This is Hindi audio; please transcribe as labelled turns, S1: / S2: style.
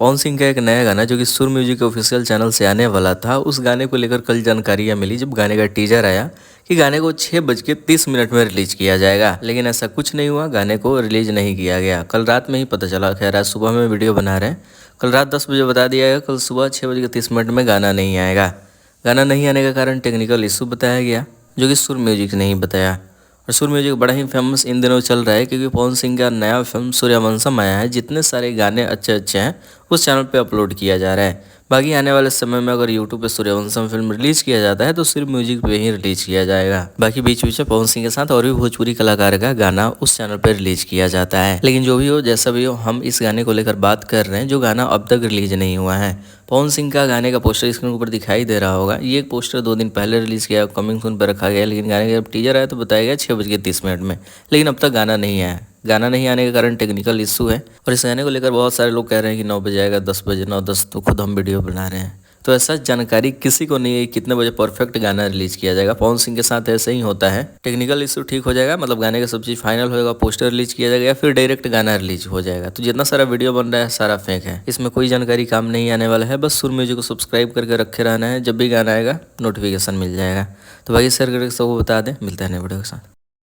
S1: पवन सिंह का एक नया गाना जो कि सुर म्यूजिक के ऑफिशियल चैनल से आने वाला था, उस गाने को लेकर कल जानकारियां मिली जब गाने का टीजर आया कि गाने को 6:30 में रिलीज किया जाएगा। लेकिन ऐसा कुछ नहीं हुआ, गाने को रिलीज नहीं किया गया। कल रात में ही पता चला। खैर आज सुबह में वीडियो बना रहे हैं। कल रात 10 बजे बता दिया गया, कल सुबह 6:30 में गाना नहीं आएगा। गाना नहीं आने का कारण टेक्निकल इशू बताया गया, जो कि सुर म्यूजिक ने ही बताया। और सुर म्यूजिक बड़ा ही फेमस इन दिनों चल रहा है, क्योंकि पवन सिंह का नया फिल्म सूर्यवंशम आया है। जितने सारे गाने अच्छे अच्छे हैं उस चैनल पे अपलोड किया जा रहा है। बाकी आने वाले समय में अगर यूट्यूब पे सूर्यवंशम फिल्म रिलीज किया जाता है तो सिर्फ म्यूजिक पे ही रिलीज किया जाएगा। बाकी बीच बीच में पवन सिंह के साथ और भी भोजपुरी कलाकार का गाना उस चैनल पे रिलीज किया जाता है। लेकिन जो भी हो, जैसा भी हो, हम इस गाने को लेकर बात कर रहे हैं जो गाना अब तक रिलीज नहीं हुआ है। पवन सिंह का गाने का पोस्टर स्क्रीन के ऊपर दिखाई दे रहा होगा। ये पोस्टर 2 दिन पहले रिलीज किया, कमिंग सून पर रखा गया। लेकिन गाने का जब टीजर आया तो बताया गया 6:30 में। लेकिन अब तक गाना नहीं आया। गाना नहीं आने के कारण टेक्निकल इशू है। और इस गाने को लेकर बहुत सारे लोग कह रहे हैं कि 9 बजे आएगा, 10 बजे, 9:10, तो खुद हम वीडियो बना रहे हैं। तो ऐसा जानकारी किसी को नहीं है कितने बजे परफेक्ट गाना रिलीज किया जाएगा। पवन सिंह के साथ ऐसे ही होता है, टेक्निकल इशू ठीक हो जाएगा, मतलब गाने का सब चीज़ फाइनल होगा, पोस्टर रिलीज किया जाएगा या फिर डायरेक्ट गाना रिलीज हो जाएगा। तो जितना सारा वीडियो बन रहा है सारा फेक है, इसमें कोई जानकारी काम नहीं आने वाला है। बस सुर म्यूजिक को सब्सक्राइब करके रखे रहना है, जब भी गाना आएगा नोटिफिकेशन मिल जाएगा। तो बाकी शेयर करके सबको बता दें। मिलता है नए वीडियो के साथ।